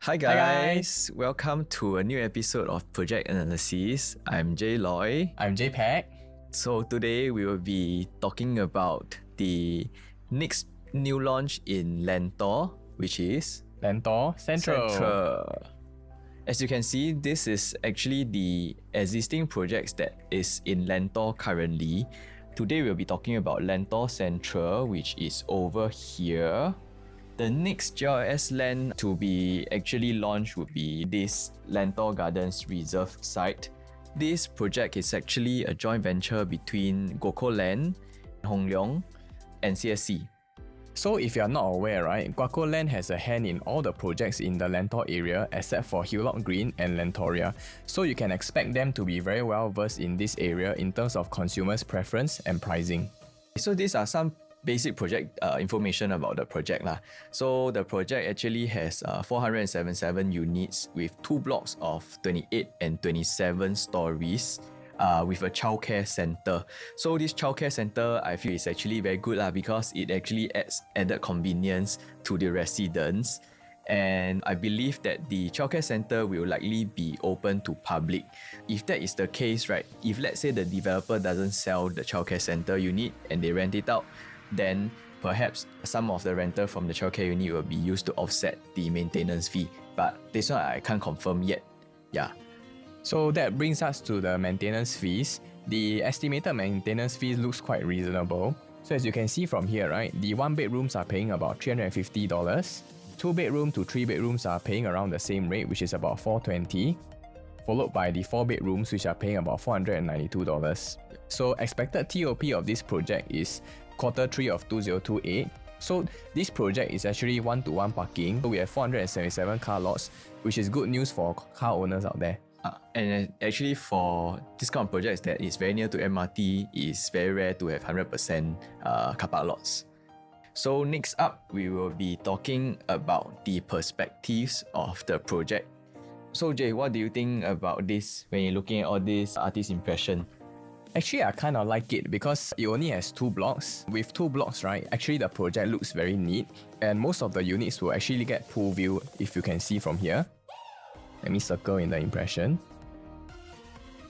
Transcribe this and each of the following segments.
Hi guys, welcome to a new episode of Project Analysis. I'm 𝗀𝗃𝒃. I'm 𝗀𝒃𝒃. So today we will be talking about the next new launch in Lentor, which is Lentor Central. As you can see, this is actually the existing projects that is in Lentor currently. Today we'll be talking about Lentor Central, which is over here. The next GLS land to be actually launched would be this Lentor Gardens Reserve site. This project is actually a joint venture between 𝒂𝒄𝒄 Land, Hong Leong, and CSC. So if you are not aware, right, 𝒂𝒄𝒄 Land has a hand in all the projects in the Lentor area except for Hillock Green and Lentoria. So you can expect them to be very well versed in this area in terms of consumers' preference and pricing. So these are some basic project information about the project lah. So the project actually has 477 units with 2 blocks of 28 and 27 stories with a childcare center. So this childcare center I feel is actually very good lah because it actually adds added convenience to the residents. And I believe that the childcare center will likely be open to public. If that is the case, right, if let's say the developer doesn't sell the childcare center unit and they rent it out, then perhaps some of the rental from the childcare unit will be used to offset the maintenance fee. But this one I can't confirm yet. Yeah. So that brings us to the maintenance fees. The estimated maintenance fees looks quite reasonable. So as you can see from here, right, the 1 bedrooms are paying about $350. 2 bedroom to 3 bedrooms are paying around the same rate, which is about $420. Followed by the 4 bedrooms, which are paying about $492. So expected TOP of this project is Q3 of 2028. So this project is actually 1-to-1 parking. So we have 477 car lots, which is good news for car owners out there. And actually for this kind of projects that is very near to MRT, it's very rare to have 100% car park lots. So next up, we will be talking about the perspectives of the project. So Jay, what do you think about this when you're looking at all this artist impression? Actually, I kind of like it because it only has 2 blocks. With 2 blocks, right, actually the project looks very neat and most of the units will actually get pool view if you can see from here. Let me circle in the impression.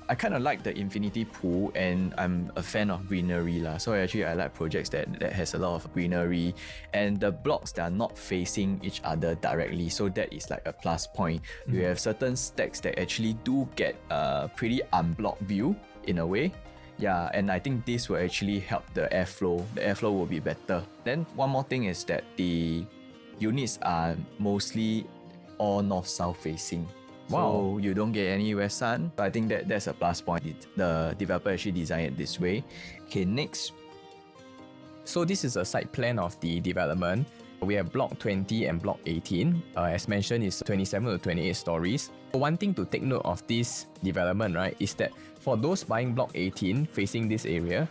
I kind of like the infinity pool and I'm a fan of greenery lah. So actually I like projects that has a lot of greenery and the blocks that are not facing each other directly. So that is like a plus point. You have certain stacks that actually do get a pretty unblocked view in a way. Yeah, and I think this will actually help the airflow. The airflow will be better. Then one more thing is that the units are mostly all north-south facing. Wow. So you don't get any west sun. I think that's a plus point. The developer actually designed it this way. Okay, next. So this is a site plan of the development. We have block 20 and block 18. As mentioned, it's 27 to 28 stories. One thing to take note of this development, right, is that for those buying block 18 facing this area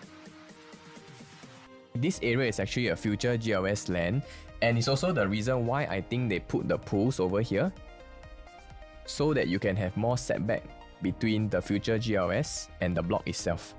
is actually a future GLS land, and it's also the reason why I think they put the pools over here, so that you can have more setback between the future GLS and the block itself.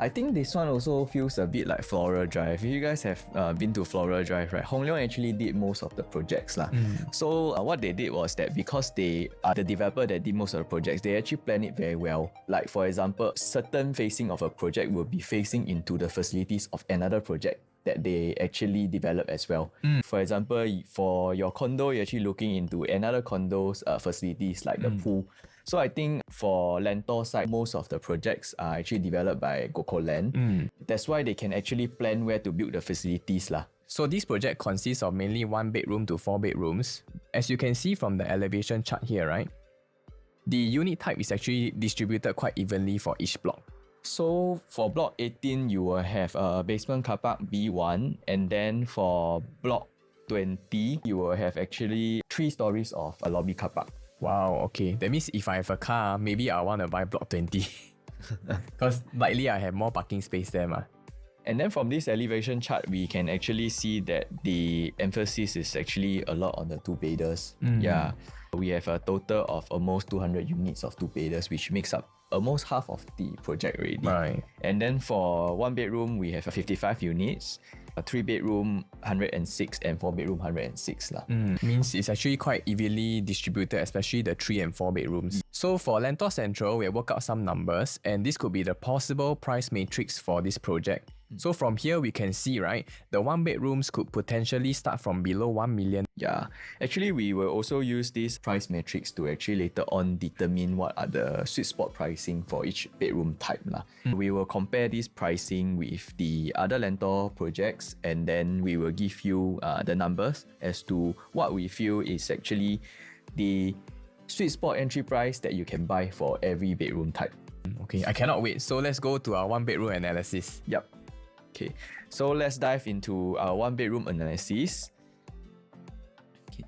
I think this one also feels a bit like Floral Drive. If you guys have been to Floral Drive, right, Hong Leong actually did most of the projects lah. So what they did was that because they are the developer that did most of the projects, they actually plan it very well. Like for example, certain facing of a project will be facing into the facilities of another project that they actually develop as well. For example, for your condo, you're actually looking into another condo's facilities like the pool. So I think for Lentor side, most of the projects are actually developed by 𝒂𝒄𝒄 Land. That's why they can actually plan where to build the facilities lah. So this project consists of mainly 1 bedroom to 4 bedrooms. As you can see from the elevation chart here, right, the unit type is actually distributed quite evenly for each block. So for block 18, you will have a basement car park B1, and then for block 20, you will have actually 3 stories of a lobby car park. Wow, okay. That means if I have a car, maybe I want to buy block 20. Because likely I have more parking space there. And then from this elevation chart, we can actually see that the emphasis is actually a lot on the 2-beders. Yeah, we have a total of almost 200 units of 2-beders, which makes up almost half of the project already. Right. And then for 1 bedroom, we have 55 units, a 3 bedroom 106 and 4 bedroom 106 lah. Means it's actually quite evenly distributed, especially the 3 and 4 bedrooms. So for Lentor Central, we have worked out some numbers, and this could be the possible price matrix for this project. So from here, we can see, right, the 1 bedrooms could potentially start from below 1 million. Yeah, actually we will also use this price matrix to actually later on determine what are the sweet spot pricing for each bedroom type lah. We will compare this pricing with the other Lentor projects, and then we will give you the numbers as to what we feel is actually the sweet spot entry price that you can buy for every bedroom type. Okay, I cannot wait. So let's go to our 1 bedroom analysis. Yep. Okay, so let's dive into our 1 bedroom analysis. Okay.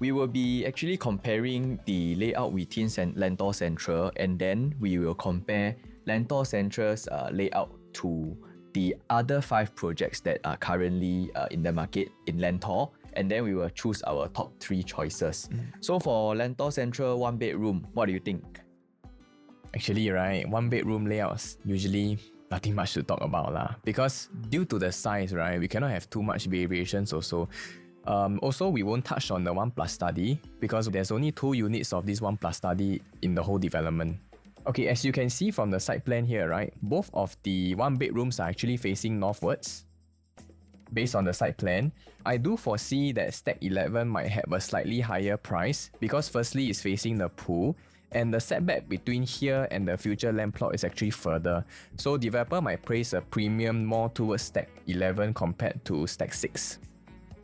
We will be actually comparing the layout within Lentor Central, and then we will compare Lentor Central's layout to the other 5 projects that are currently in the market in Lentor, and then we will choose our top 3 choices. So for Lentor Central 1 bedroom, what do you think? Actually, right, 1 bedroom layouts usually nothing much to talk about lah. Because due to the size, right, we cannot have too much variations also. Also, we won't touch on the 1+ study because there's only 2 units of this 1+ study in the whole development. Okay, as you can see from the site plan here, right, both of the 1 bedrooms are actually facing northwards. Based on the site plan, I do foresee that Stack 11 might have a slightly higher price because firstly it's facing the pool, and the setback between here and the future land plot is actually further. So developer might place a premium more towards Stack 11 compared to Stack 6.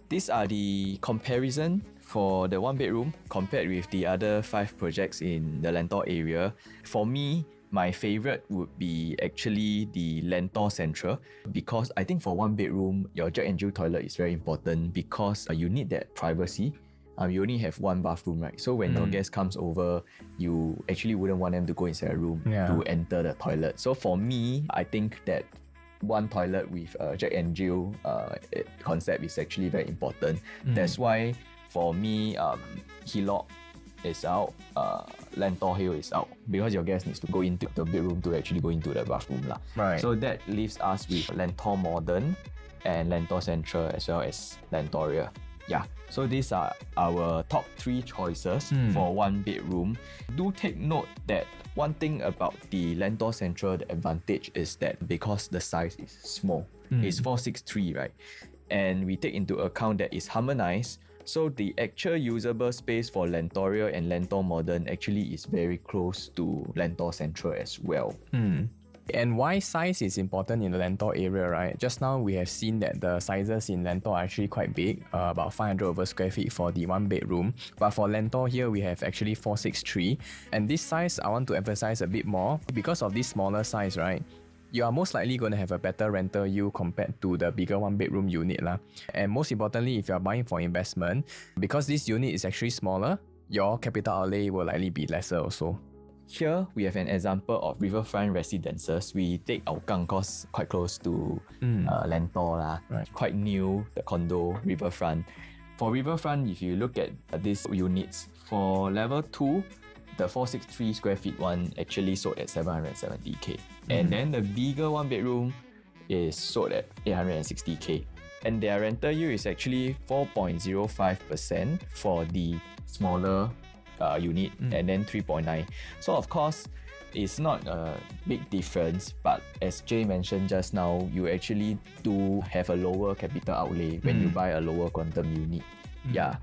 These are the comparison for the 1 bedroom compared with the other 5 projects in the Lentor area. For me, my favorite would be actually the Lentor Central, because I think for 1 bedroom, your Jack and Jill toilet is very important because you need that privacy. You only have 1 bathroom, right? So when your guest comes over, you actually wouldn't want them to go inside a room to enter the toilet. So for me, I think that 1 toilet with Jack and Jill concept is actually very important. That's why for me, 𝗀𝗃 is out, Lentor Hill is out, because your guest needs to go into the bedroom to actually go into the bathroom lah. Right. So that leaves us with Lentor Modern and Lentor Central as well as Lentoria. Yeah, so these are our top 3 choices for 1 bedroom. Do take note that one thing about the Lentor Central, the advantage is that because the size is small, it's 463, right? And we take into account that it's harmonized, so the actual usable space for Lentoria and Lentor Modern actually is very close to Lentor Central as well. And why size is important in the Lentor area, right? Just now we have seen that the sizes in Lentor are actually quite big, about 500 over square feet for the 1 bedroom. But for Lentor here, we have actually 463. And this size, I want to emphasize a bit more. Because of this smaller size, right, you are most likely going to have a better rental yield compared to the bigger 1 bedroom unit lah. And most importantly, if you are buying for investment, because this unit is actually smaller, your capital outlay will likely be lesser also. Here, we have an example of Riverfront Residences. We take Hougang because quite close to Lentor lah. Right. Quite new, the condo, Riverfront. For Riverfront, if you look at these units, for level 2, the 463 square feet one actually sold at 770k. And then the bigger 1 bedroom is sold at 860k. And their rental yield is actually 4.05% for the smaller unit, and then 3.9. So of course, it's not a big difference, but as Jay mentioned just now, you actually do have a lower capital outlay when you buy a lower quantum unit. Yeah.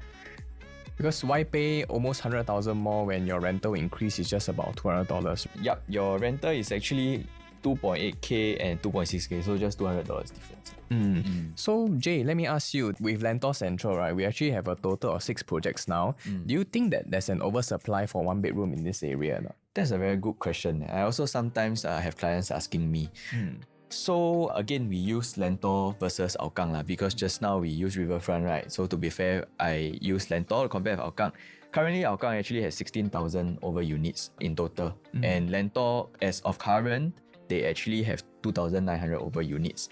Because why pay almost 100,000 more when your rental increase is just about $200? Yup, your rental is actually 2.8k and 2.6k, so just $200 difference. So Jay, let me ask you, with Lentor Central, right, we actually have a total of 6 projects now. Do you think that there's an oversupply for 1 bedroom in this area? No? That's a very good question. I also sometimes have clients asking me. So again, we use Lentor versus Hougang lah, because just now we use Riverfront, right? So to be fair, I use Lentor compared with Hougang. Currently, Hougang actually has 16,000 over units in total. And Lentor, as of current, they actually have 2,900 over units.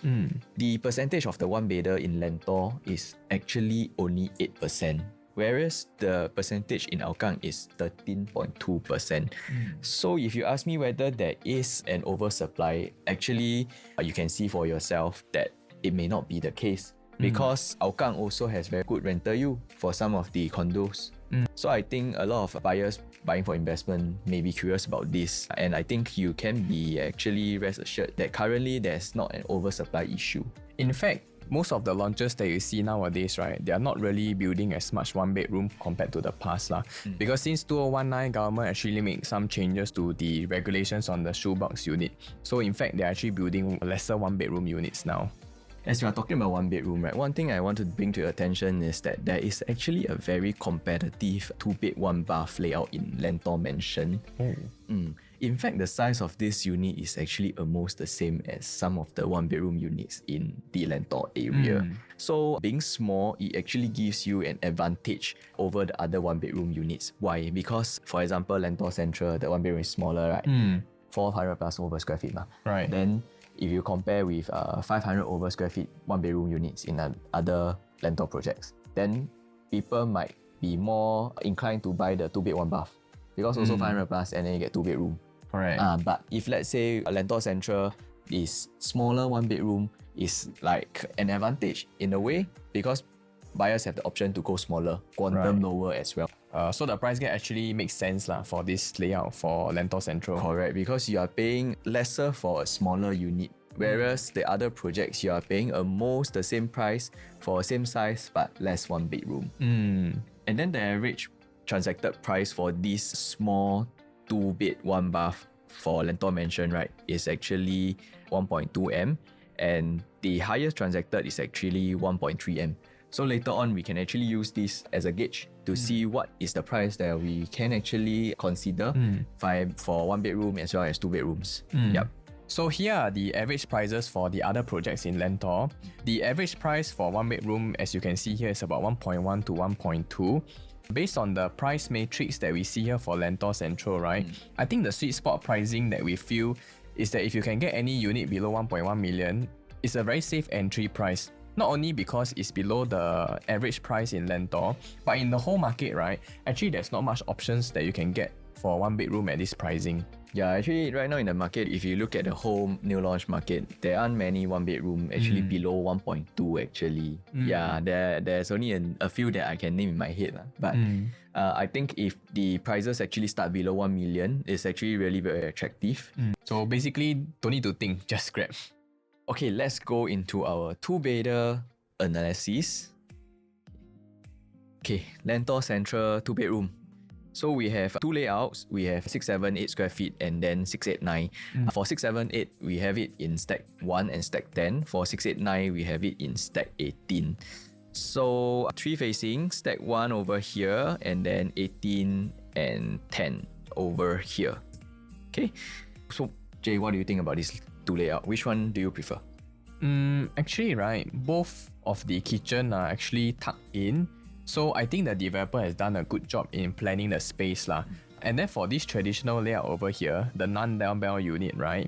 The percentage of the 1 bedder in Lentor is actually only 8%, whereas the percentage in Hougang is 13.2%. So if you ask me whether there is an oversupply, actually you can see for yourself that it may not be the case, because Hougang also has very good rental yield for some of the condos. So I think a lot of buyers buying for investment may be curious about this, and I think you can be actually rest assured that currently there's not an oversupply issue. In fact, most of the launches that you see nowadays, right, they are not really building as much one bedroom compared to the past lah. Because since 2019, government actually made some changes to the regulations on the shoebox unit. So in fact, they're actually building lesser one bedroom units now. As we are talking about one bedroom, right, one thing I want to bring to your attention is that there is actually a very competitive 2-bed 1-bath layout in Lentor Mansion. In fact, the size of this unit is actually almost the same as some of the 1-bedroom units in the Lentor area. So being small, it actually gives you an advantage over the other 1-bedroom units. Why? Because, for example, Lentor Central, the 1-bedroom is smaller, right? 400 plus over square feet. Right. Then if you compare with 500 over square feet 1-bedroom units in other Lentor projects, then people might be more inclined to buy the 2-bed 1-bath, because also 500 plus and then you get 2-bedroom. Correct. But if let's say Lentor Central is smaller 1-bedroom, is like an advantage in a way, because buyers have the option to go smaller, quantum lower as well. So the price gap actually makes sense lah for this layout for Lentor Central. Correct, because you are paying lesser for a smaller unit, whereas the other projects you are paying almost the same price for same size but less 1-bedroom. And then the average transacted price for this small 2-bed 1-bath for Lentor Mansion, right, is actually 1.2 M, and the highest transacted is actually 1.3 M. So later on, we can actually use this as a gauge to see what is the price that we can actually consider for 1-bedroom as well as 2 bedrooms. Yep. So here are the average prices for the other projects in Lentor. The average price for 1-bedroom, as you can see here, is about 1.1 to 1.2. Based on the price matrix that we see here for Lentor Central, right, I think the sweet spot pricing that we feel is that if you can get any unit below 1.1 million, it's a very safe entry price. Not only because it's below the average price in Lentor, but in the whole market, right, actually there's not much options that you can get for 1-bedroom at this pricing. Yeah, actually right now in the market, if you look at the whole new launch market, there aren't many 1-bedroom actually below 1.2 actually. Yeah, there's only a few that I can name in my head. But I think if the prices actually start below 1 million, it's actually really very attractive. So basically, don't need to think, just grab. Okay, let's go into our 2-bedder analysis. Okay, Lentor Central 2-bedroom. So we have two layouts. We have 678 square feet and then 689. For 678, we have it in stack 1 and stack 10. For 689, we have it in stack 18. So 3 facing, stack 1 over here, and then 18 and 10 over here. Okay, so Jay, what do you think about this two layout? Which one do you prefer? Actually, right, both of the kitchen are actually tucked in. So I think the developer has done a good job in planning the space lah. And then for this traditional layout over here, the non-dumbbell unit, right?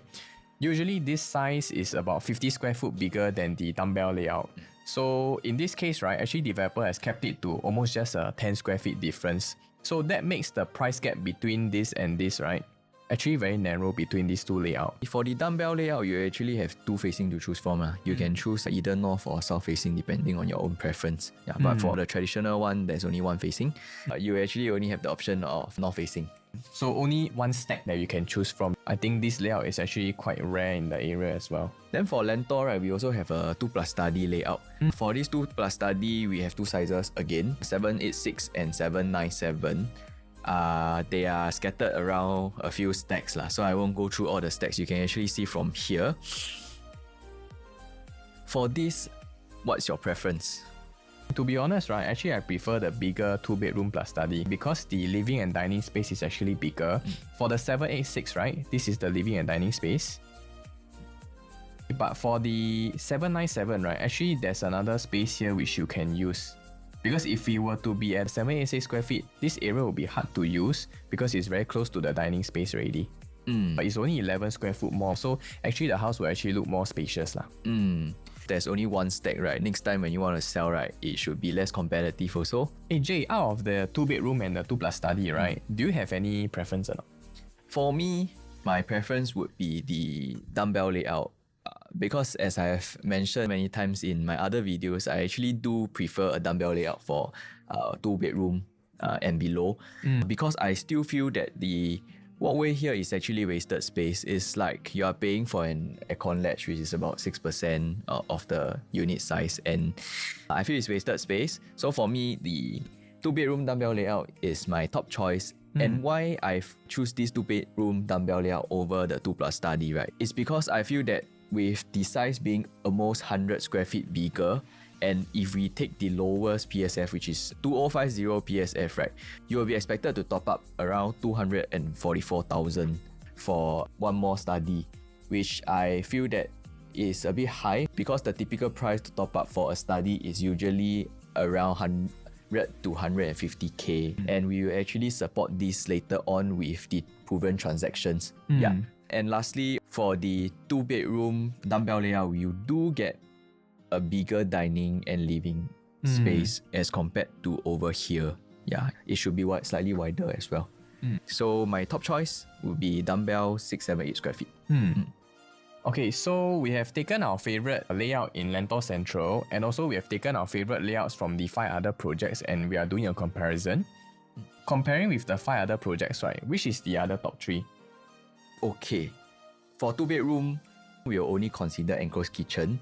Usually this size is about 50 square foot bigger than the dumbbell layout. So in this case, right, actually developer has kept it to almost just a 10 square feet difference. So that makes the price gap between this and this, right, actually very narrow between these two layouts. For the dumbbell layout, you actually have 2 facing to choose from. You can choose either north or south facing depending on your own preference. Yeah, but for the traditional one, there's only 1 facing. You actually only have the option of north facing. So only 1 stack that you can choose from. I think this layout is actually quite rare in the area as well. Then for Lentor, right, we also have a 2 plus study layout. For this 2 plus study, we have 2 sizes again, 786 and 797. They are scattered around a few stacks lah, so I won't go through all the stacks. You can actually see from here. For this, what's your preference? To be honest, right, actually I prefer the bigger 2-bedroom plus study because the living and dining space is actually bigger. For the 786, right, this is the living and dining space. But for the 797, right, actually there's another space here which you can use. Because if we were to be at 786 square feet, this area will be hard to use because it's very close to the dining space already. But it's only 11 square foot more, so actually the house will actually look more spacious lah. there's only one stack, right? Next time when you want to sell, right, it should be less competitive also. Hey Jay, out of the 2-bedroom and the 2+ study, right, do you have any preference or not? For me, my preference would be the dumbbell layout. Because as I have mentioned many times in my other videos, I actually do prefer a dumbbell layout for 2-bedroom and below. Because I still feel that the walkway here is actually wasted space. It's like you are paying for an aircon ledge, which is about 6% of the unit size, and I feel it's wasted space. So for me, the 2-bedroom dumbbell layout is my top choice. And why I've choose this 2-bedroom dumbbell layout over the 2+ study, right, is because I feel that with the size being almost 100 square feet bigger, and if we take the lowest PSF, which is 2050 PSF, right, you will be expected to top up around 244,000 for one more study, which I feel that is a bit high because the typical price to top up for a study is usually around 100 to 150k, and we will actually support this later on with the proven transactions. Yeah. And lastly, for the 2-bedroom dumbbell layout, you do get a bigger dining and living space as compared to over here. Yeah, it should be slightly wider as well. So my top choice would be dumbbell 678 square feet. Okay, so we have taken our favorite layout in Lentor Central, and also we have taken our favorite layouts from the 5 other projects, and we are doing a comparison. Comparing with the 5 other projects, right, which is the other top 3? Okay, for 2-bedroom, we will only consider enclosed kitchen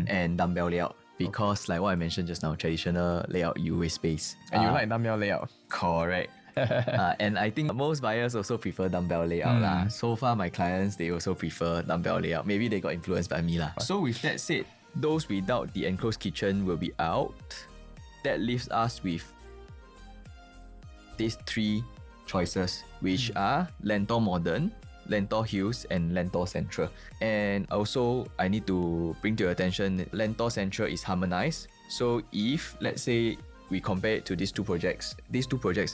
and dumbbell layout because like what I mentioned just now, traditional layout, you waste space. And you like dumbbell layout? Correct. And I think most buyers also prefer dumbbell layout lah. So far my clients, they also prefer dumbbell layout. Maybe they got influenced by me lah. So with that said, those without the enclosed kitchen will be out. That leaves us with these 3 choices, which are Lentor Modern, Lentor Hills, and Lentor Central. And also, I need to bring to your attention, Lentor Central is harmonized. So if, let's say, we compare it to these 2 projects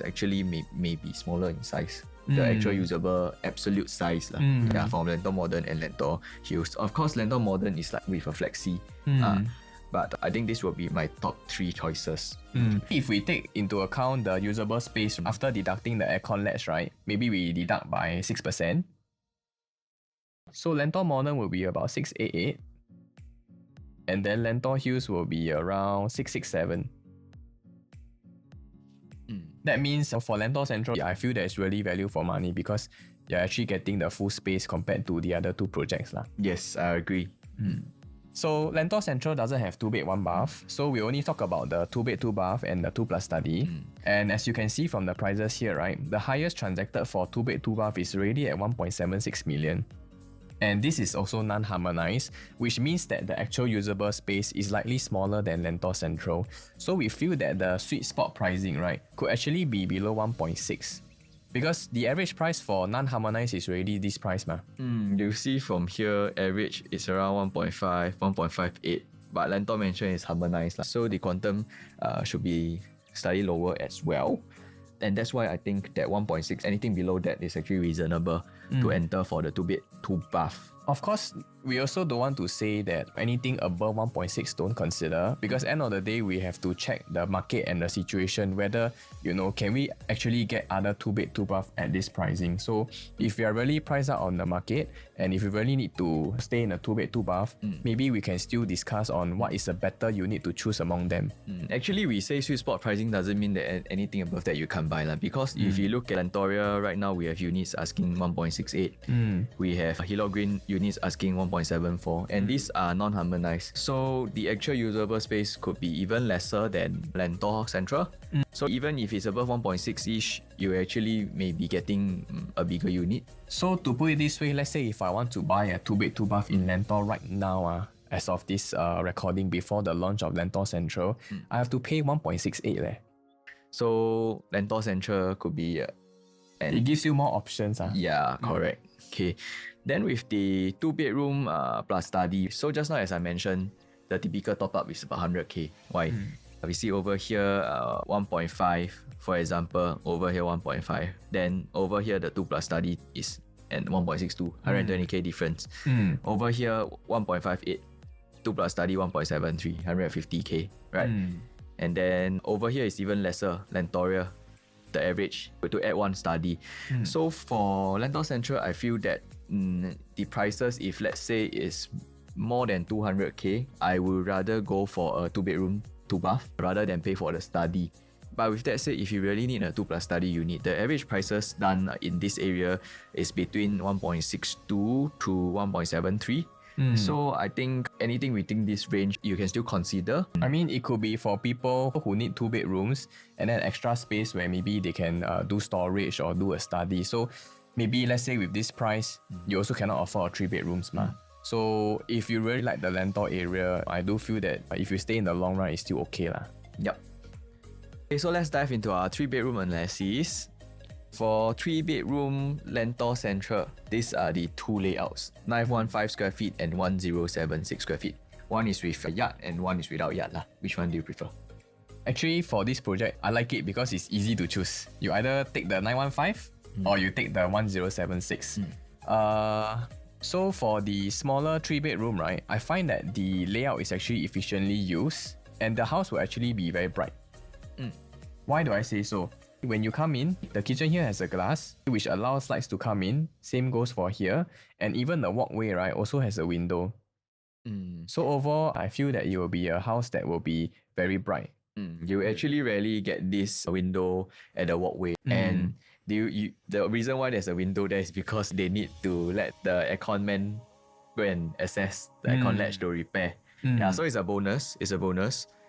actually may be smaller in size. The actual usable absolute size yeah, from Lentor Modern and Lentor Hills. Of course, Lentor Modern is like with a flexi. But I think this will be my top 3 choices. If we take into account the usable space after deducting the aircon ledge, right, maybe we deduct by 6%. So Lentor Modern will be about 688, and then Lentor Hills will be around 667. That means for Lentor Central, I feel that it's really value for money because you're actually getting the full space compared to the other 2 projects lah. Yes, I agree. So Lentor Central doesn't have 2-bed 1-bath, so we only talk about the 2-bed 2-bath and the 2+ study. And as you can see from the prices here, right, the highest transacted for 2-bed 2-bath is already at 1.76 million. And this is also non-harmonized, which means that the actual usable space is slightly smaller than Lentor Central. So we feel that the sweet spot pricing, right, could actually be below 1.6. Because the average price for non-harmonized is already this price ma. You see from here, average is around 1.5, 1.58. But Lentor mentioned is harmonized. So the quantum should be slightly lower as well. And that's why I think that 1.6, anything below that is actually reasonable to enter for the 2-bed 2-bath. Of course, we also don't want to say that anything above 1.6 don't consider, because end of the day, we have to check the market and the situation whether, you know, can we actually get other 2-bed 2-bath at this pricing. So if we are really priced out on the market, and if we really need to stay in a 2-bed 2-bath, maybe we can still discuss on what is a better unit to choose among them. Actually, we say sweet spot pricing doesn't mean that anything above that you can't buy lah. Because if you look at Lentoria right now, we have units asking 1.68. We have Hilo Green units asking 1.74, and these are non-harmonized. So the actual usable space could be even lesser than Lentor Central. So even if it's above 1.6-ish, you actually may be getting a bigger unit. So to put it this way, let's say if I want to buy a 2-bed 2-bath in Lentor right now, as of this recording before the launch of Lentor Central, I have to pay 1.68 leh. So Lentor Central could be... it gives you more options. Yeah, correct. Okay. Then with the 2-bedroom plus study, so just now as I mentioned, the typical top-up is about 100k. Why? We see over here 1.5, for example, over here 1.5. Then over here the 2+ study is at 1.62, 120k difference. Over here 1.58. 2 plus study 1.73, 150k, right? And then over here is even lesser, Lentoria, the average, to add one study. So for Lentor Central, I feel that the prices, if let's say is more than 200k, I would rather go for a 2-bedroom, 2-bath rather than pay for the study. But with that said, if you really need a 2 plus study unit, the average prices done in this area is between 1.62 to 1.73. So I think anything within this range, you can still consider. I mean, it could be for people who need 2 bedrooms and then extra space where maybe they can do storage or do a study. So maybe let's say with this price, you also cannot afford 3 bedrooms. So if you really like the Lentor area, I do feel that if you stay in the long run, it's still okay lah. Yep. Okay, so let's dive into our 3-bedroom analysis. For 3-bedroom Lentor Central, these are the two layouts, 915 square feet and 1076 square feet. One is with a yard and one is without yard lah. Which one do you prefer? Actually, for this project, I like it because it's easy to choose. You either take the 915 or you take the 1076. So for the smaller 3-bedroom, right, I find that the layout is actually efficiently used and the house will actually be very bright. Why do I say so? When you come in, the kitchen here has a glass which allows lights to come in. Same goes for here. And even the walkway, right, also has a window. So overall, I feel that it will be a house that will be very bright. You actually rarely get this window at the walkway. And the reason why there's a window there is because they need to let the aircon man go and access the aircon latch to repair. Yeah, so it's a bonus.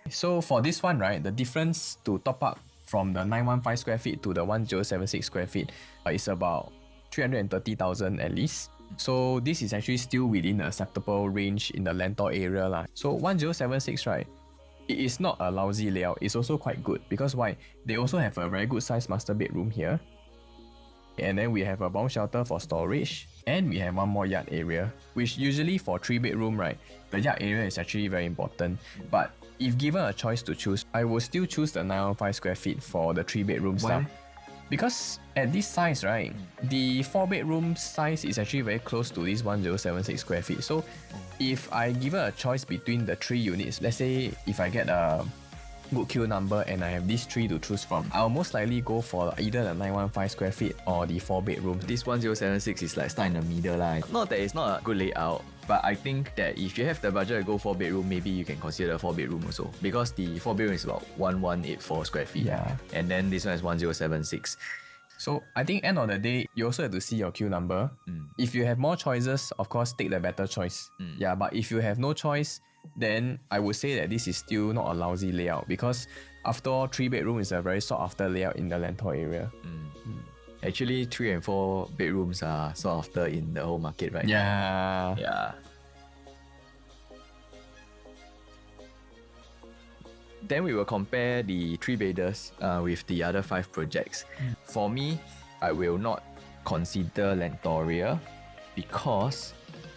So for this one, right, the difference to top up from the 915 square feet to the 1076 square feet is about 330,000 at least. So this is actually still within the acceptable range in the Lentor area lah. So 1076, right, it is not a lousy layout. It's also quite good because why? They also have a very good sized master bedroom here. And then we have a bomb shelter for storage. And we have one more yard area, which usually for 3-bedroom, right, the yard area is actually very important. But if given a choice to choose, I will still choose the 915 square feet for the 3-bedroom stuff. Because at this size, right, the 4-bedroom size is actually very close to this 1076 square feet. So if I give a choice between the 3 units, let's say if I get a good queue number and I have these 3 to choose from, I'll most likely go for either the 915 square feet or the 4-bedroom. This 1076 is like stuck in the middle line. Not that it's not a good layout, but I think that if you have the budget to go 4-bedroom, maybe you can consider 4-bedroom also. Because the 4-bedroom is about 1184 square feet. Yeah. And then this one is 1076. So I think end of the day, you also have to see your queue number. If you have more choices, of course, take the better choice. Yeah, but if you have no choice, then I would say that this is still not a lousy layout because after all, 3-bedroom is a very sought after layout in the Lentor area. Actually, 3 and 4 bedrooms are sought after in the whole market right now. Yeah. Then we will compare the 3-bedders with the other 5 projects. For me, I will not consider Lentoria because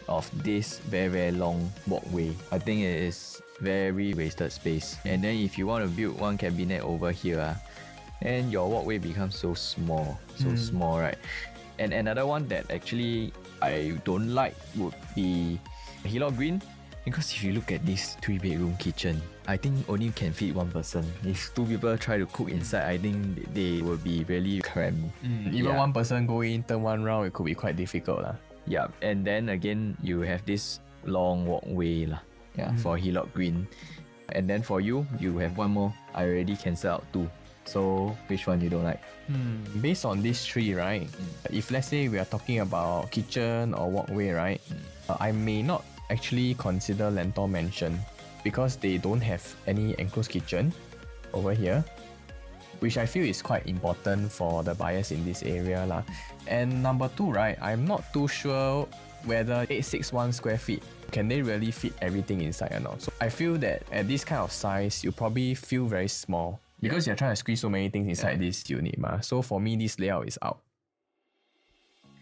of this very long walkway. I think it is very wasted space. And then if you want to build one cabinet over here, and your walkway becomes so small, right? And another one that actually I don't like would be Hillock Green, because if you look at this 3-bedroom kitchen, I think only can fit 1 person. If 2 people try to cook inside, I think they will be really cramped. Even 1 person go in, turn 1 round, it could be quite difficult lah. Yeah, and then again, you have this long walkway lah. Yeah, for Hillock Green. And then for you, you have 1 more. I already cancelled out 2. So which one you don't like? Based on these 3, right? If let's say we are talking about kitchen or walkway, right? I may not actually consider Lentor Mansion because they don't have any enclosed kitchen over here, which I feel is quite important for the buyers in this area lah. And number 2, right? I'm not too sure whether 861 square feet can they really fit everything inside or not. So I feel that at this kind of size, you probably feel very small because you're trying to squeeze so many things inside this unit ma. So for me, this layout is out.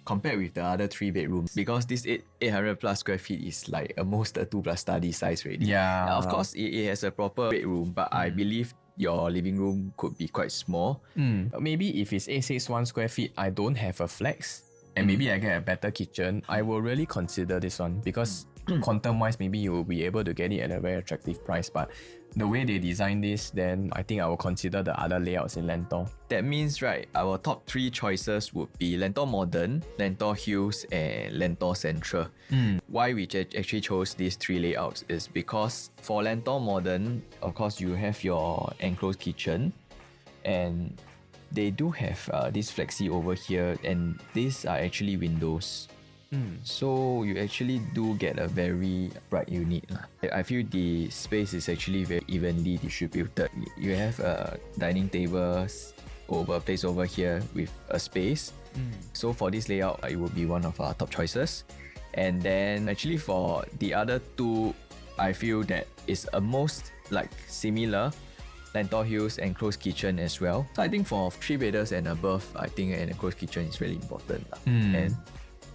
Compared with the other 3 bedrooms, because this 800 plus square feet is like almost a 2 plus study size already. Yeah. Now, of course, it has a proper bedroom, but I believe your living room could be quite small. Maybe if it's 861 square feet, I don't have a flex, and maybe I get a better kitchen, I will really consider this one because quantum-wise, maybe you will be able to get it at a very attractive price. But the way they design this, then I think I will consider the other layouts in Lentor. That means, right, our top 3 choices would be Lentor Modern, Lentor Hills, and Lentor Central. Why we actually chose these 3 layouts is because for Lentor Modern, of course, you have your enclosed kitchen, and they do have this flexi over here, and these are actually windows. So you actually do get a very bright unit. I feel the space is actually very evenly distributed. You have a dining table placed over here with a space. So for this layout, it would be one of our top choices. And then actually for the other 2, I feel that it's almost like similar. Lentor Hills enclosed kitchen as well. So I think for 3-bedders and above, I think an enclosed kitchen is really important. And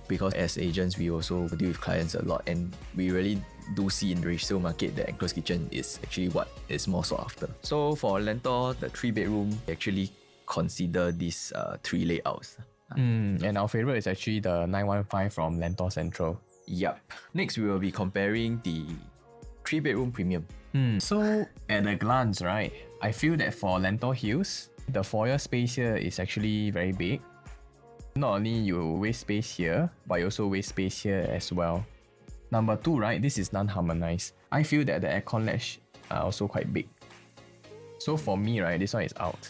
because as agents, we also deal with clients a lot, and we really do see in the resale market that enclosed kitchen is actually what is more sought after. So for Lentor, the 3-bedroom, we actually consider these 3 layouts. And our favorite is actually the 915 from Lentor Central. Yup. Next, we will be comparing the 3-bedroom premium. So at a glance, right, I feel that for Lentor Hills, the foyer space here is actually very big. Not only you waste space here, but you also waste space here as well. Number 2, right, this is non-harmonized. I feel that the aircon latch are also quite big. So for me, right, this one is out.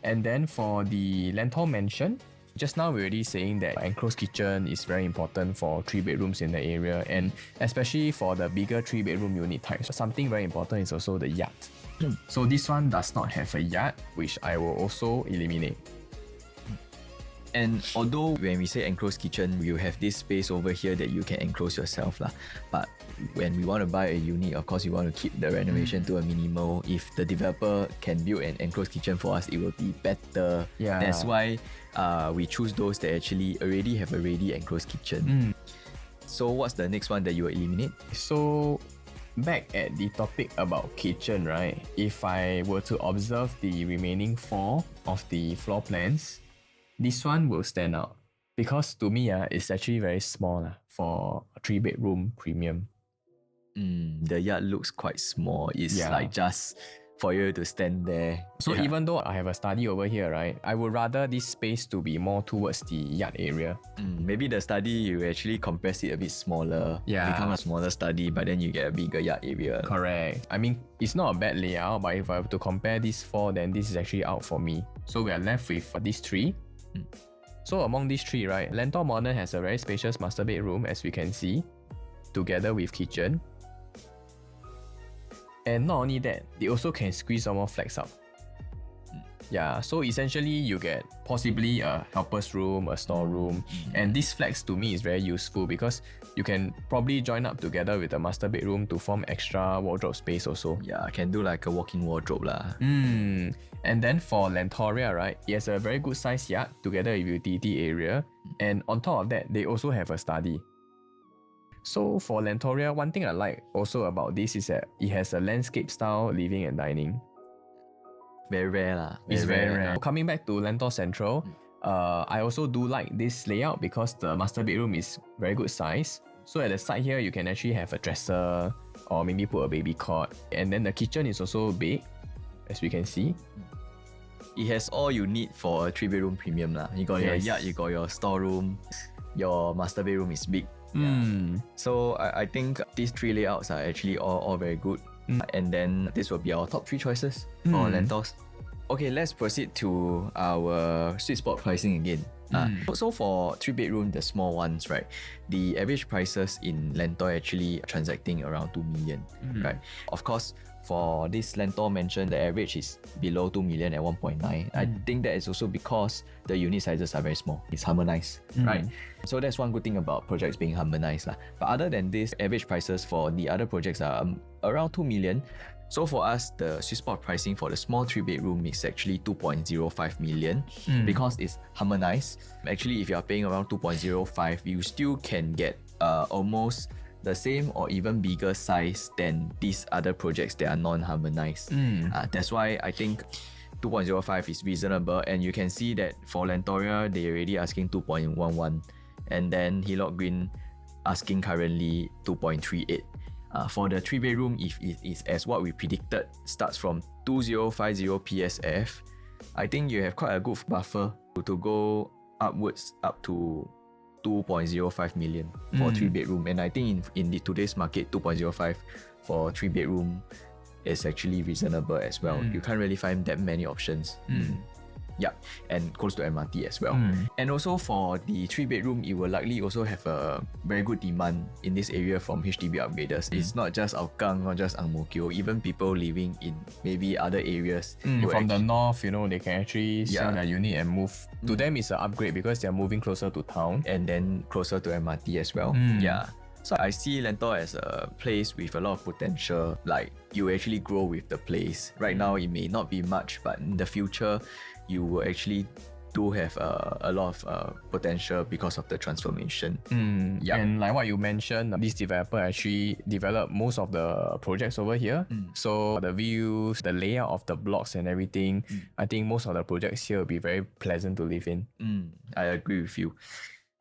And then for the Lentor Mansion, just now we're already saying that enclosed kitchen is very important for 3-bedrooms in the area, and especially for the bigger 3-bedroom unit types. Something very important is also the yard. So this one does not have a yard, which I will also eliminate. And although when we say enclosed kitchen, you have this space over here that you can enclose yourself lah. But when we want to buy a unit, of course, we want to keep the renovation to a minimal. If the developer can build an enclosed kitchen for us, it will be better. Yeah. That's why we choose those that actually already have a ready enclosed kitchen. So what's the next one that you will eliminate? So back at the topic about kitchen, right? If I were to observe the remaining 4 of the floor plans, this one will stand out because to me, it's actually very small for a 3-bedroom premium. The yard looks quite small. It's like just for you to stand there. So even though I have a study over here, right, I would rather this space to be more towards the yard area. Maybe the study, you actually compress it a bit smaller, become a smaller study, but then you get a bigger yard area. Correct. I mean, it's not a bad layout, but if I have to compare these 4, then this is actually out for me. So we are left with these 3. So among these 3, right, Lentor Modern has a very spacious master bedroom, as we can see, together with kitchen. And not only that, they also can squeeze some more flex up. Yeah, so essentially you get possibly a helper's room, a storeroom, and this flex to me is very useful because you can probably join up together with the master bedroom to form extra wardrobe space also. Yeah, can do like a walk-in wardrobe lah. And then for Lentoria, right, it has a very good sized yard together with utility area, and on top of that, they also have a study. So for Lentoria, one thing I like also about this is that it has a landscape style living and dining. Very rare lah. It's very rare. Coming back to Lentor Central, I also do like this layout because the master bedroom is very good size. So at the side here, you can actually have a dresser or maybe put a baby cot. And then the kitchen is also big, as we can see. It has all you need for a 3-bedroom premium lah. You got your yard, you got your storeroom, your master bedroom is big. So I think these 3 layouts are actually all very good. And then this will be our top 3 choices for Lentors. Okay, let's proceed to our sweet spot pricing again. So for 3-bedroom, the small ones, right, the average prices in Lentor actually transacting around 2 million, right? Of course, for this Lentor mentioned, the average is below 2 million at 1.9. I think that is also because the unit sizes are very small. It's harmonized, right? So that's one good thing about projects being harmonized lah. But other than this, average prices for the other projects are around 2 million. So for us, the sweet spot pricing for the small 3-bedroom is actually 2.05 million because it's harmonized. Actually, if you are paying around 2.05, you still can get almost the same or even bigger size than these other projects that are non-harmonized. That's why I think 2.05 is reasonable, and you can see that for Lentoria, they're already asking 2.11, and then Hillock Green asking currently 2.38. For the 3-bedroom, if it is as what we predicted, starts from 2050 PSF, I think you have quite a good buffer to go upwards up to 2.05 million for 3-bedroom. And I think in today's market, 2.05 for 3-bedroom is actually reasonable as well. You can't really find that many options. Yeah, and close to MRT as well. And also for the 3-bedroom, it will likely also have a very good demand in this area from HDB upgraders. It's not just Hougang, not just Ang Mo Kio, even people living in maybe other areas. From the north, you know, they can actually sell their unit and move. To them, it's an upgrade because they're moving closer to town. And then closer to MRT as well. Yeah. So I see Lentor as a place with a lot of potential. Like, you actually grow with the place. Right now, it may not be much, but in the future, you will actually do have a lot of potential because of the transformation. And like what you mentioned, this developer actually developed most of the projects over here. So the views, the layout of the blocks and everything, I think most of the projects here will be very pleasant to live in. I agree with you.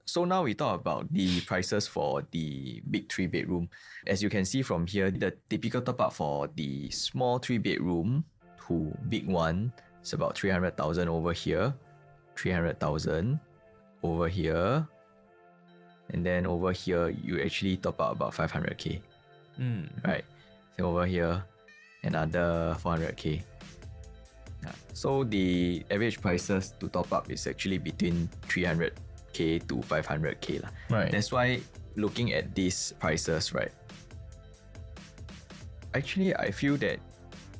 So now we talk about the prices for the big 3-bedroom. As you can see from here, the typical top up for the small 3-bedroom to big one is about 300,000 over here, 300,000 over here, and then over here you actually top up about 500k. Right? So over here, another 400k. So the average prices to top up is actually between 300k to 500k lah. Right. That's why looking at these prices, right? Actually, I feel that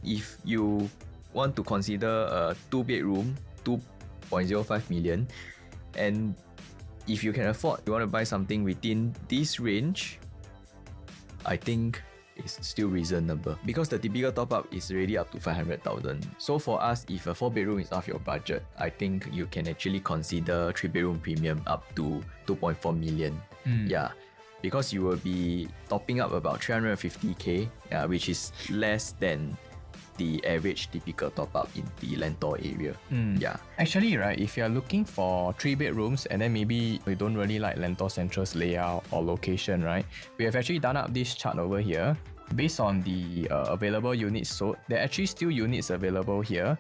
if you want to consider a 2-bedroom, 2.05 million, and if you can afford, you want to buy something within this range, I think it's still reasonable because the typical top up is already up to 500,000. So for us, if a 4-bedroom is off your budget, I think you can actually consider 3-bedroom premium up to 2.4 million. Yeah, because you will be topping up about 350k, which is less than the average typical top up in the Lentor area. Yeah. Actually, right, if you're looking for 3-bedrooms and then maybe you don't really like Lentor Central's layout or location, right, we have actually done up this chart over here. Based on the available units sold, there are actually still units available here.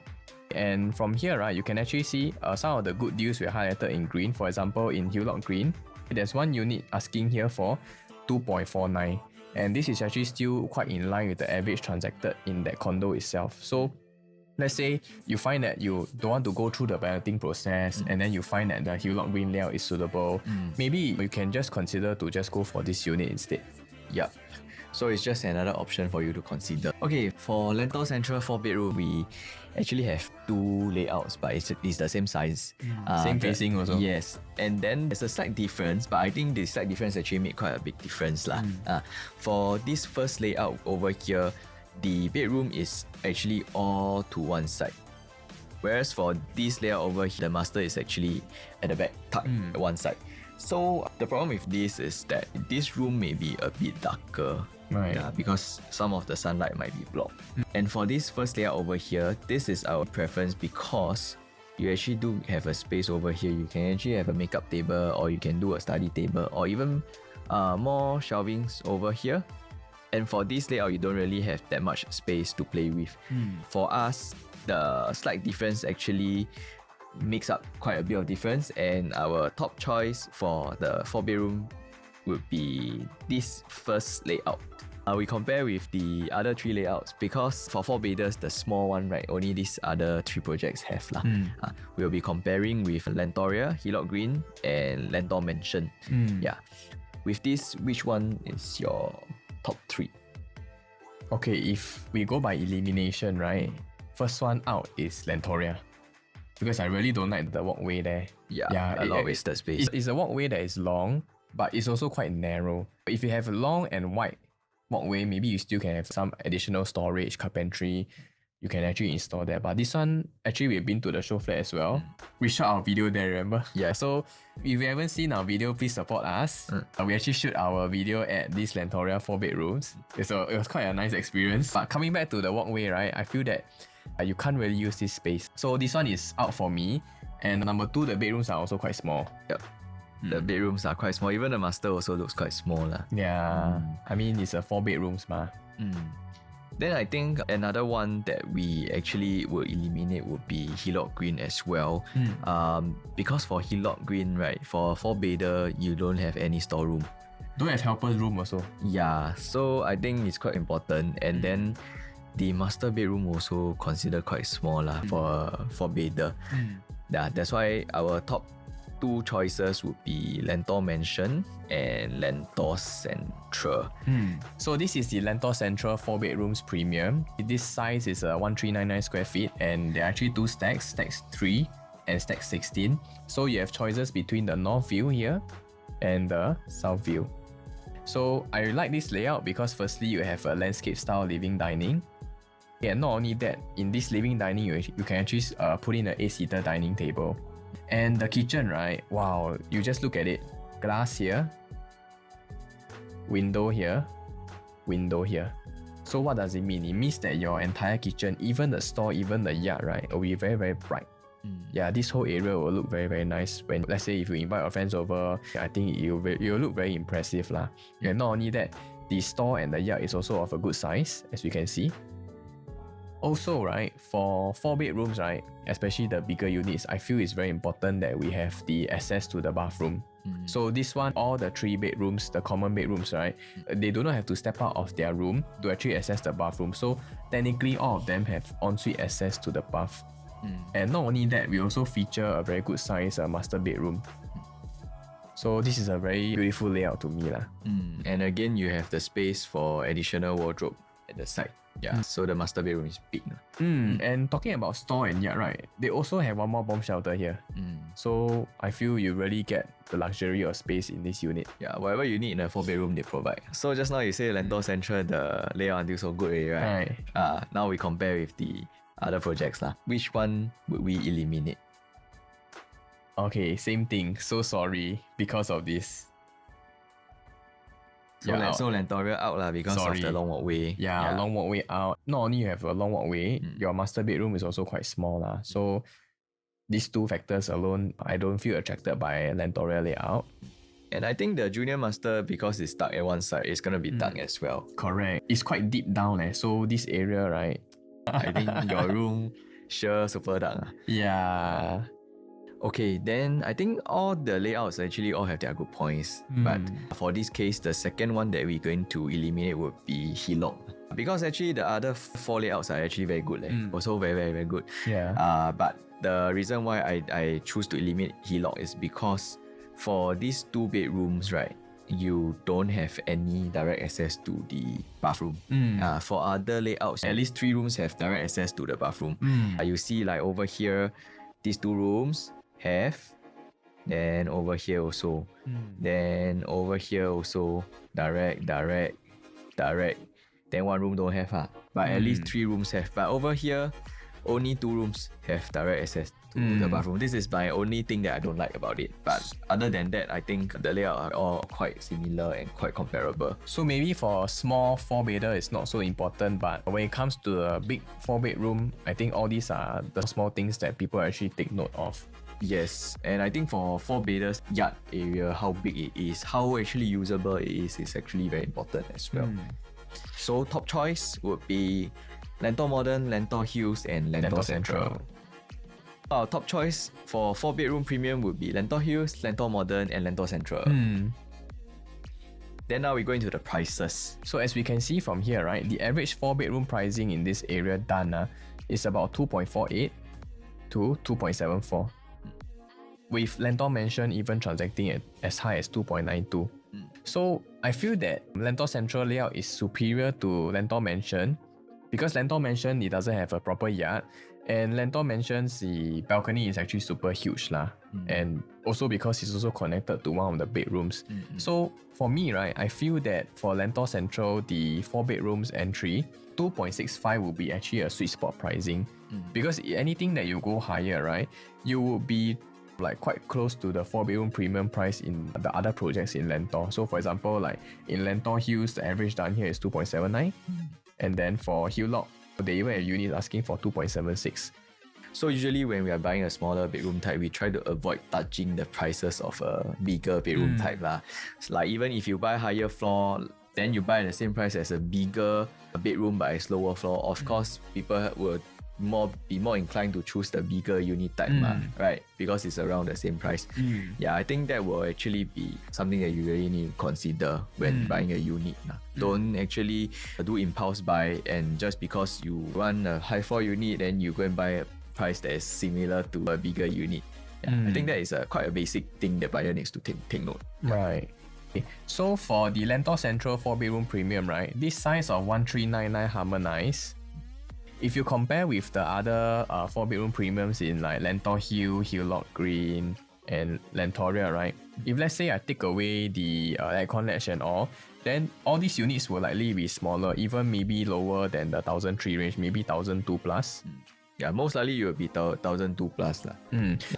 And from here, right, you can actually see some of the good deals we highlighted in green. For example, in 𝑭𝒊𝒏𝒈𝒂𝒑𝒐𝒄 Green, there's one unit asking here for 2.49. And this is actually still quite in line with the average transacted in that condo itself. So let's say you find that you don't want to go through the balloting process and then you find that the 𝑭𝒊𝒏𝒈𝒂𝒑𝒐𝒄 Green layout is suitable, maybe you can just consider to just go for this unit instead. Yeah. So it's just another option for you to consider. Okay, for Lentor Central 4-bedroom, we actually have 2 layouts, but it's the same size. Same facing also. Yes. And then there's a slight difference, but I think the slight difference actually made quite a big difference. For this first layout over here, the bedroom is actually all to one side. Whereas for this layout over here, the master is actually at the back, tucked at one side. So the problem with this is that this room may be a bit darker. Right. Yeah, because some of the sunlight might be blocked. And for this first layout over here, this is our preference because you actually do have a space over here. You can actually have a makeup table, or you can do a study table, or even more shelvings over here. And for this layout, you don't really have that much space to play with. For us, the slight difference actually makes up quite a bit of difference, and our top choice for the 4-bedroom would be this first layout. We compare with the other 3 layouts because for 4-bedders, the small one, right, only these other 3 projects have lah. We'll be comparing with Lentoria, 𝑭𝒊𝒏𝒈𝒂𝒑𝒐𝒄 Green, and Lentor Mansion. Yeah. With this, which one is your top 3? Okay, if we go by elimination, right, first one out is Lentoria. Because I really don't like the walkway there. Yeah, a lot of wasted space. It's a walkway that is long, but it's also quite narrow. If you have a long and wide walkway, maybe you still can have some additional storage, carpentry. You can actually install that. But this one, actually, we've been to the show flat as well. We shot our video there, remember? Yeah. So if you haven't seen our video, please support us. We actually shoot our video at this Lentoria 4-bedrooms. It was quite a nice experience. But coming back to the walkway, right, I feel that you can't really use this space. So this one is out for me. And number 2, the bedrooms are also quite small. Yep. The bedrooms are quite small. Even the master also looks quite small lah. Yeah, I mean it's a 4 bedrooms ma. Then I think another one that we actually will eliminate would be hillock green as well. Because for hillock green, right, for 4-bedder, you don't have any storeroom. Don't have helper's room also. Yeah, so I think it's quite important. And then the master bedroom also considered quite small lah for a 4-bedder. Yeah, that's why our top 2 choices would be Lentor Mansion and Lentor Central. So this is the Lentor Central 4 bedrooms premium. This size is 1399 square feet, and there are actually 2 stacks, stacks 3 and stack 16. So you have choices between the north view here and the south view. So I like this layout because firstly you have a landscape style living dining. And not only that, in this living dining you can actually put in an 8-seater dining table. And the kitchen, right? Wow, you just look at it. Glass here, window here, window here. So what does it mean? It means that your entire kitchen, even the store, even the yard, right, will be very, very bright. Yeah, this whole area will look very, very nice when, let's say, if you invite your friends over, I think it will look very impressive lah. And not only that, the store and the yard is also of a good size, as you can see. Also, right, for 4 bedrooms, right, especially the bigger units, I feel it's very important that we have the access to the bathroom. So this one, all the 3 bedrooms, the common bedrooms, right, they do not have to step out of their room to actually access the bathroom. So technically, all of them have ensuite access to the bath. And not only that, we also feature a very good size master bedroom. So this is a very beautiful layout to me lah. And again, you have the space for additional wardrobe at the side. Yeah, so the master bedroom is big. And talking about store and yard, right, they also have one more bomb shelter here. So I feel you really get the luxury of space in this unit. Yeah, whatever you need in a 4-bedroom, they provide. So just now you say Lentor Central, the layout until so good already, right? Now we compare with the other projects lah. Which one would we eliminate? Okay, same thing. So sorry because of this. So Lentorial out lah because of the long walkway. Yeah, long walkway out. Not only you have a long walkway, your master bedroom is also quite small lah. So these 2 factors alone, I don't feel attracted by Lentorial layout. And I think the junior master, because it's dark at one side, it's gonna be dark as well. Correct. It's quite deep down so this area, right, I think your room sure super dark. Yeah. Okay, then I think all the layouts actually all have their good points. But for this case, the second one that we're going to eliminate would be hillock. Because actually the other 4 layouts are actually very good. Also very, very, very good. Yeah. But the reason why I choose to eliminate hillock is because for these 2 bedrooms, right, you don't have any direct access to the bathroom. For other layouts, at least 3 rooms have direct access to the bathroom. You see like over here, these 2 rooms have, then over here also, then over here also, direct, then 1 room don't have but at least 3 rooms have. But over here, only 2 rooms have direct access to the bathroom. This is my only thing that I don't like about it. But other than that, I think the layout are all quite similar and quite comparable. So maybe for a small 4-bedder, it's not so important, but when it comes to a big 4-bedroom, I think all these are the small things that people actually take note of. Yes, and I think for 4-bedders, yard area, how big it is, how actually usable it is actually very important as well. So top choice would be Lentor Modern, Lentor Hills, and Lentor Central. Our top choice for 4-bedroom premium would be Lentor Hills, Lentor Modern, and Lentor Central. Then now we go into the prices. So as we can see from here, right, the average 4-bedroom pricing in this area done is about 2.48 to 2.74. With Lentor Mansion even transacting at as high as 2.92. So I feel that Lentor Central layout is superior to Lentor Mansion because Lentor Mansion, it doesn't have a proper yard, and Lentor Mansion's the balcony is actually super huge lah. And also because it's also connected to one of the bedrooms. So for me, right, I feel that for Lentor Central, the 4 bedrooms entry, 2.65 will be actually a sweet spot pricing. Because anything that you go higher, right, you will be like quite close to the 4-bedroom premium price in the other projects in Lentor. So for example, like in Lentor Hills, the average done here is 2.79. And then for Hillock, they even have units asking for 2.76. So usually when we are buying a smaller bedroom type, we try to avoid touching the prices of a bigger bedroom type lah. Like even if you buy higher floor, then you buy at the same price as a bigger bedroom but a lower floor, of course people will be more inclined to choose the bigger unit type, right? Because it's around the same price. Yeah, I think that will actually be something that you really need to consider when buying a unit. Don't actually do impulse buy, and just because you want a high floor unit, then you go and buy a price that is similar to a bigger unit. Yeah, I think that is quite a basic thing that buyer needs to take note. Right. Okay. So for the Lentor Central 4-bedroom premium, right, this size of 1399 harmonized. If you compare with the other 4-bedroom premiums in like Lentor Hill, Hillock Green, and Lentoria, right? If let's say I take away the aircon latch and all, then all these units will likely be smaller, even maybe lower than the 1003 range, maybe 1002 plus. Yeah, most likely you will be 1002 plus lah.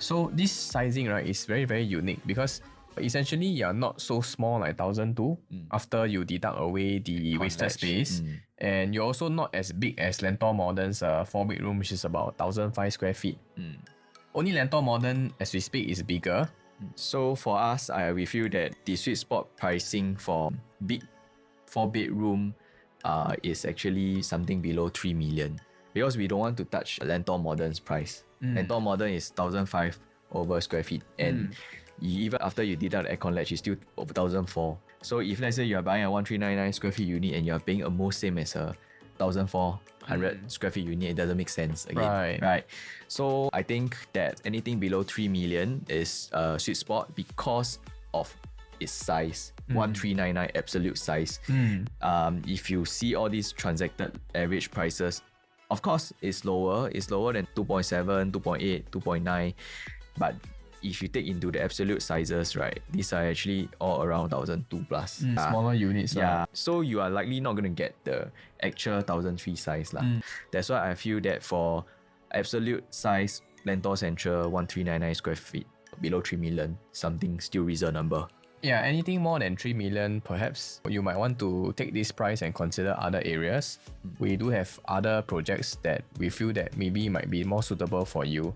So this sizing, right, is very, very unique because essentially you're not so small like 1002 after you deduct away the wasted space. And you're also not as big as Lentor Modern's 4-bedroom, which is about 1005 square feet. Only Lentor Modern, as we speak, is bigger. So for us, we feel that the sweet spot pricing for big 4-bedroom is actually something below 3 million. Because we don't want to touch Lentor Modern's price. Lentor Modern is 1005 over square feet. And even after you deduct the aircon latch, it's still over 1004. So if let's say you are buying a 1399 square feet unit and you are paying almost same as a 1400 square feet unit, it doesn't make sense again. Right. So I think that anything below 3 million is a sweet spot because of its size. 1399 absolute size. If you see all these transacted average prices, of course it's lower. It's lower than 2.7, 2.8, 2.9. But if you take into the absolute sizes, right, these are actually all around 1002 plus. Smaller units. Yeah. So you are likely not going to get the actual 1003 size. That's why I feel that for absolute size, Lentor Central 1399 square feet, below 3 million, something still reasonable. Yeah, anything more than 3 million, perhaps you might want to take this price and consider other areas. We do have other projects that we feel that maybe might be more suitable for you.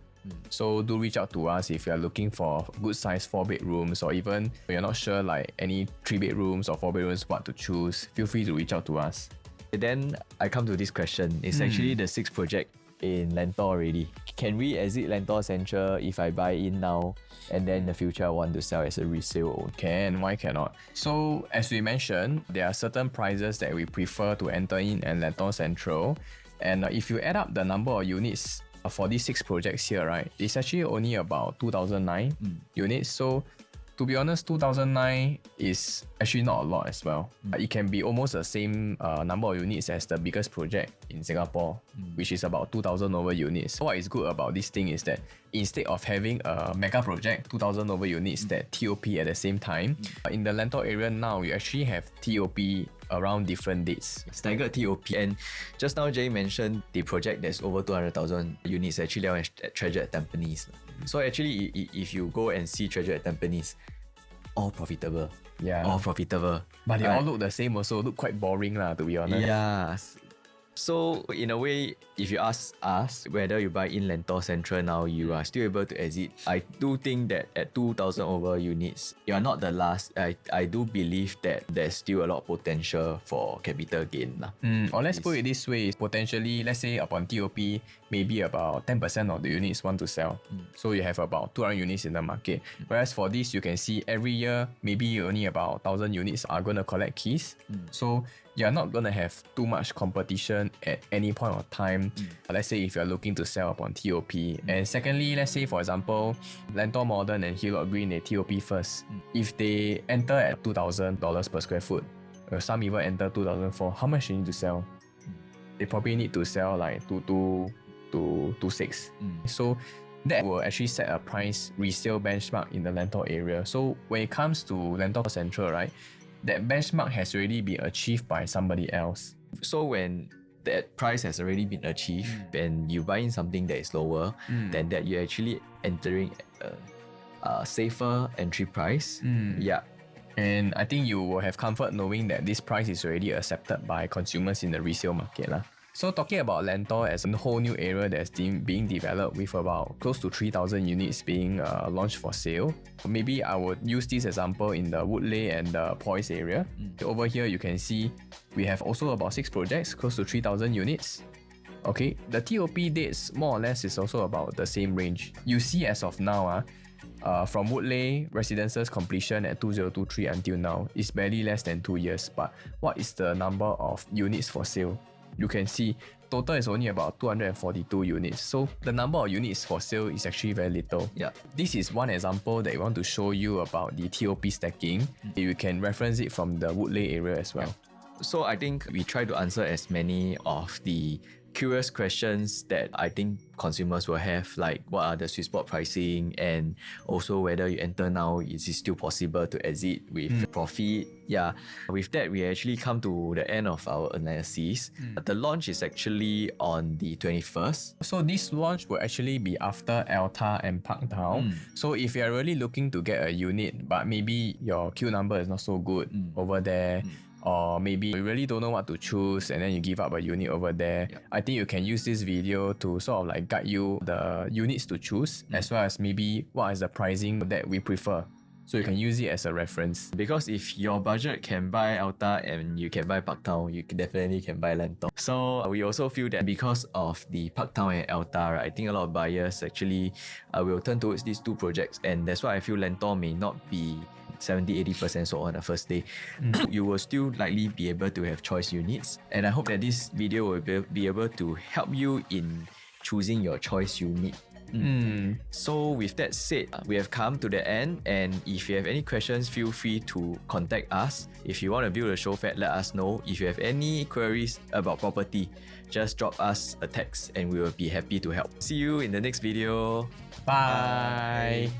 So do reach out to us if you're looking for good size 4-bedrooms, or even you're not sure like any 3-bedrooms or 4-bedrooms what to choose. Feel free to reach out to us. Then I come to this question. It's actually the 6th project in Lentor already. Can we exit Lentor Central if I buy in now and then in the future I want to sell as a resale? Can, why cannot? So as we mentioned, there are certain prices that we prefer to enter in at Lentor Central. And if you add up the number of units for these 6 projects here, right, it's actually only about 2009 units. So to be honest, 2009 is actually not a lot as well. It can be almost the same number of units as the biggest project in Singapore, which is about 2000 over units. What is good about this thing is that instead of having a mega project, 2000 over units that TOP at the same time, in the Lentor area now, you actually have TOP around different dates. Staggered TOP. And just now Jay mentioned the project that's over 200,000 units actually at Treasure at Tampines. So actually, if you go and see Treasure at Tampines, all profitable. Yeah. All profitable. But they all look the same also, look quite boring lah, to be honest. Yeah. So in a way, if you ask us whether you buy in Lentor Central now, you are still able to exit. I do think that at 2,000 over units, you are not the last. I do believe that there's still a lot of potential for capital gain. Or let's put it this way, potentially, let's say upon TOP, maybe about 10% of the units want to sell. So you have about 200 units in the market. Whereas for this, you can see every year, maybe only about 1,000 units are going to collect keys. So you're not going to have too much competition at any point of time. Let's say if you're looking to sell upon TOP. And secondly, let's say for example, Lentor Modern and Hillock Green, they TOP first. If they enter at $2,000 per square foot, some even enter 2004, how much you need to sell? They probably need to sell like 22 to 26. So that will actually set a price resale benchmark in the Lentor area. So when it comes to Lentor Central, right, that benchmark has already been achieved by somebody else. So when that price has already been achieved and you buy in something that is lower, then that you're actually entering a safer entry price. Yeah. And I think you will have comfort knowing that this price is already accepted by consumers in the resale market. So talking about Lentor as a whole new area that's being developed with about close to 3,000 units being launched for sale. Maybe I would use this example in the Woodleigh and the Poise area. Over here you can see we have also about 6 projects, close to 3,000 units. Okay, the TOP dates more or less is also about the same range. You see as of now, from Woodleigh Residences completion at 2023 until now, is barely less than 2 years. But what is the number of units for sale? You can see total is only about 242 units. So the number of units for sale is actually very little. Yeah. This is one example that I want to show you about the TOP stacking. You can reference it from the Woodleigh area as well. So I think we try to answer as many of the curious questions that I think consumers will have, like what are the sweet spot pricing, and also whether you enter now, is it still possible to exit with profit? Yeah, with that we actually come to the end of our analysis. The launch is actually on the 21st. So this launch will actually be after Alta and Parktown. So if you're really looking to get a unit, but maybe your queue number is not so good over there, or maybe you really don't know what to choose and then you give up a unit over there, I think you can use this video to sort of like guide you the units to choose, as well as maybe what is the pricing that we prefer. So you can use it as a reference. Because if your budget can buy Alta and you can buy Parktown, you definitely can buy Lentor. So we also feel that because of the Parktown and Alta, right, I think a lot of buyers actually will turn towards these 2 projects, and that's why I feel Lentor may not be 70-80% sold on the first day. You will still likely be able to have choice units, and I hope that this video will be able to help you in choosing your choice unit. So with that said, we have come to the end, and if you have any questions, feel free to contact us. If you want to build a show flat, let us know. If you have any queries about property, just drop us a text and we will be happy to help. See you in the next video. Bye.